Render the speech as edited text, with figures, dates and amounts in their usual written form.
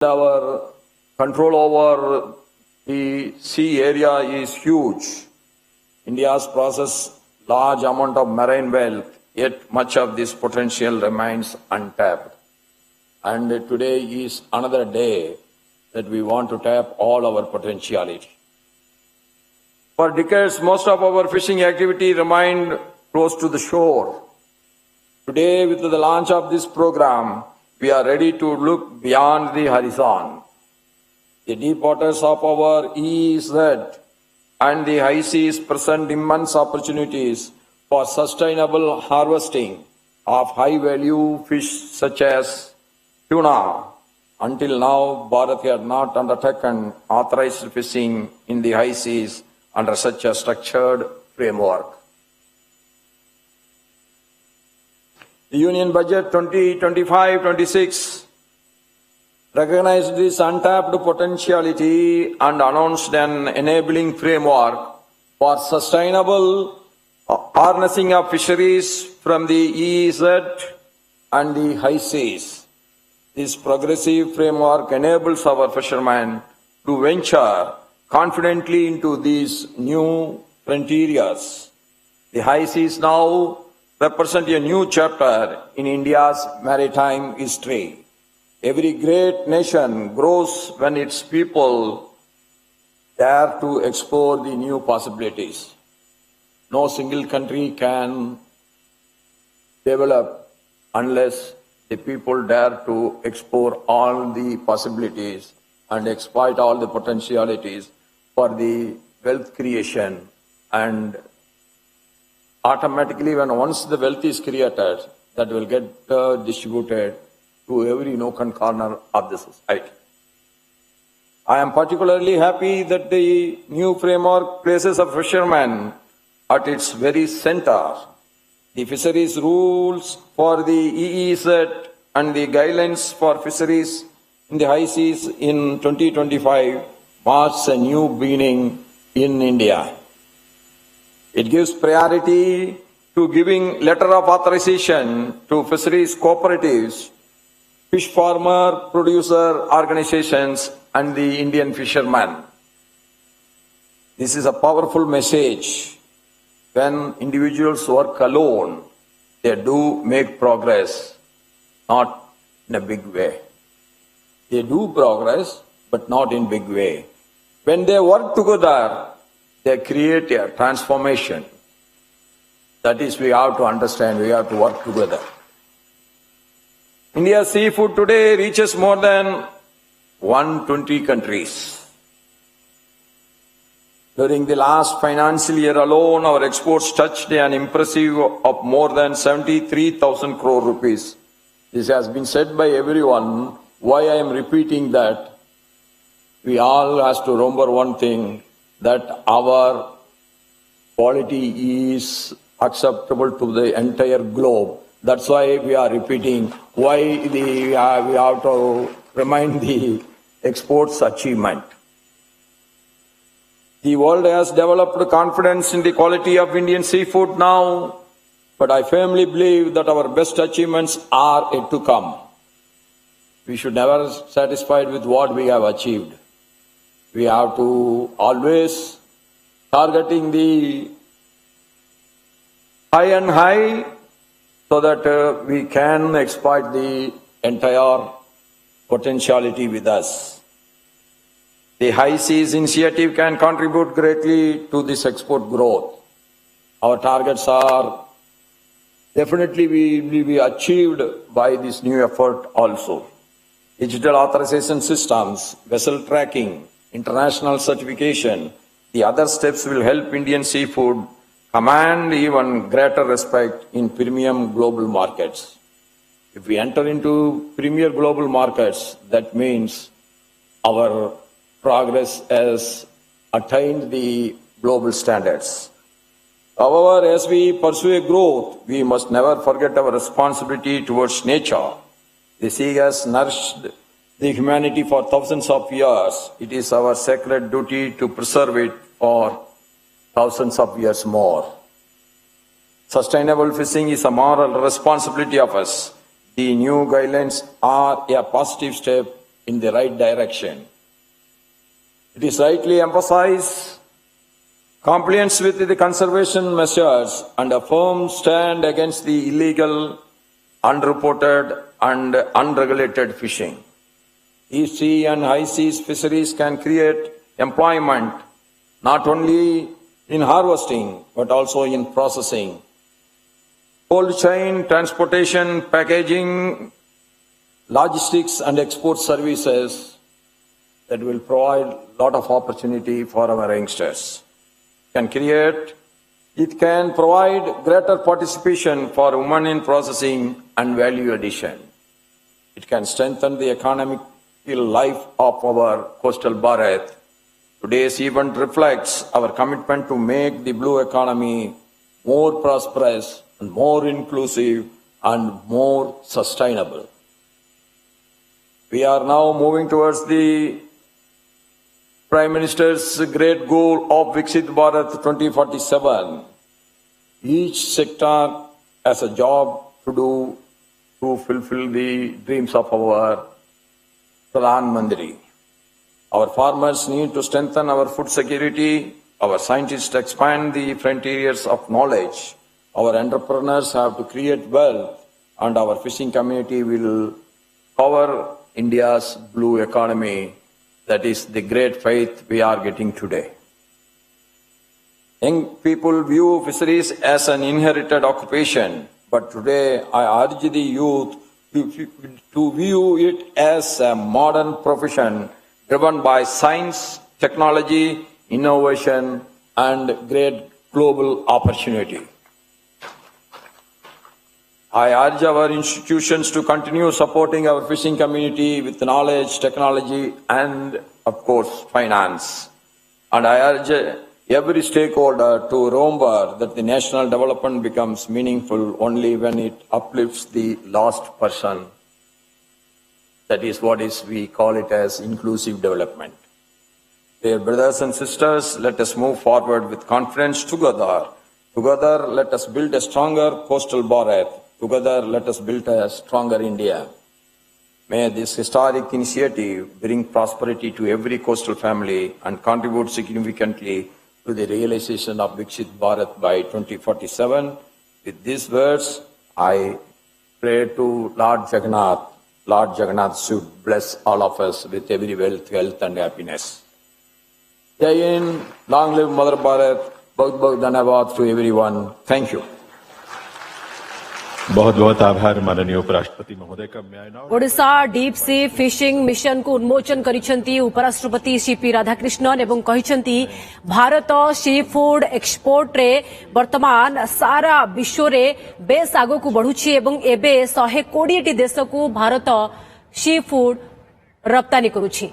Our control over the sea area is huge. India's possesses large amount of marine wealth, yet much of this potential remains untapped. And today is another day that we want to tap all our potentiality. For decades, most of our fishing activity remained close to the shore. Today, with the launch of this program, we are ready to look beyond the horizon. The deep waters of our EEZ and the high seas present immense opportunities for sustainable harvesting of high-value fish such as tuna. Until now, Bharat had not undertaken authorized fishing in the high seas under such a structured framework. The Union Budget 2025-26 recognized this untapped potentiality and announced an enabling framework for sustainable harnessing of fisheries from the EEZ and the high seas. This progressive framework enables our fishermen to venture confidently into these new frontiers. The high seas now represent a new chapter in India's maritime history. Every great nation grows when its people dare to explore the new possibilities. No single country can develop unless the people dare to explore all the possibilities and exploit all the potentialities for the wealth creation. And automatically, once the wealth is created, that will get distributed to every nook and corner of the society. I am particularly happy that the new framework places a fisherman at its very center. The fisheries rules for the EEZ and the guidelines for fisheries in the high seas in 2025 marks a new beginning in India. It gives priority to giving letter of authorization to fisheries cooperatives, fish farmer producer organizations, and the Indian fishermen. This is a powerful message. When individuals work alone, they do make progress, not in a big way. They do progress, but not in a big way. When they work together, they create a transformation. That is, we have to understand, we have to work together. India's seafood today reaches more than 120 countries. During the last financial year alone, our exports touched an impressive of more than 73,000 crore rupees. This has been said by everyone. Why I am repeating that? We all have to remember one thing, that our quality is acceptable to the entire globe. That's why we are repeating why we have to remind the exports achievement. The world has developed confidence in the quality of Indian seafood now, but I firmly believe that our best achievements are yet to come. We should never be satisfied with what we have achieved. We have to always targeting the high and high so that we can exploit the entire potentiality with us. The High Seas initiative can contribute greatly to this export growth. Our targets are definitely will be achieved by this new effort also. Digital authorization systems, vessel tracking, international certification, the other steps will help Indian seafood command even greater respect in premium global markets. If we enter into premier global markets, that means our progress has attained the global standards. However, as we pursue growth, we must never forget our responsibility towards nature. The sea has nourished the humanity for thousands of years. It is our sacred duty to preserve it for thousands of years more. Sustainable fishing is a moral responsibility of us. The new guidelines are a positive step in the right direction. It is rightly emphasized compliance with the conservation measures and a firm stand against the illegal, unreported and unregulated fishing. East sea and high seas fisheries can create employment not only in harvesting but also in processing, cold chain, transportation, packaging, logistics and export services that will provide a lot of opportunity for our youngsters. It can provide greater participation for women in processing and value addition. It can strengthen the economic life of our coastal Bharat. Today's event reflects our commitment to make the blue economy more prosperous and more inclusive and more sustainable. We are now moving towards the Prime Minister's great goal of Viksit Bharat 2047. Each sector has a job to do to fulfill the dreams of our Pradhan Mantri. Our farmers need to strengthen our food security. Our scientists expand the frontiers of knowledge. Our entrepreneurs have to create wealth, and our fishing community will power India's blue economy. That is the great faith we are getting today. Young people view fisheries as an inherited occupation, but today I urge the youth to view it as a modern profession driven by science, technology, innovation, and great global opportunity. I urge our institutions to continue supporting our fishing community with knowledge, technology, and, of course, finance. And I urge every stakeholder to remember that the national development becomes meaningful only when it uplifts the last person. That is what we call it as inclusive development. Dear brothers and sisters, let us move forward with confidence together. Together, let us build a stronger coastal Bharat. Together, let us build a stronger India. May this historic initiative bring prosperity to every coastal family and contribute significantly to the realization of Viksit Bharat by 2047. With these words, I pray to Lord Jagannath. Lord Jagannath should bless all of us with every wealth, health and happiness. Jai Hind, long live Mother Bharat. बहुत बहुत धन्यवाद to everyone. Thank you. बहुत बहुत आभार माननीय उपराष्ट्रपति महोदय का। Odisha deep sea fishing mission को उन्मोचन करिसेंती उपराष्ट्रपति सीपी राधाकृष्णन एवं कहिसेंती भारत सी फूड एक्सपोर्ट रे वर्तमान सारा विश्व रे बेस आगो को बढ़ुछि एवं एबे 120 टी देश को भारत सी फूड रप्तानी करुछि।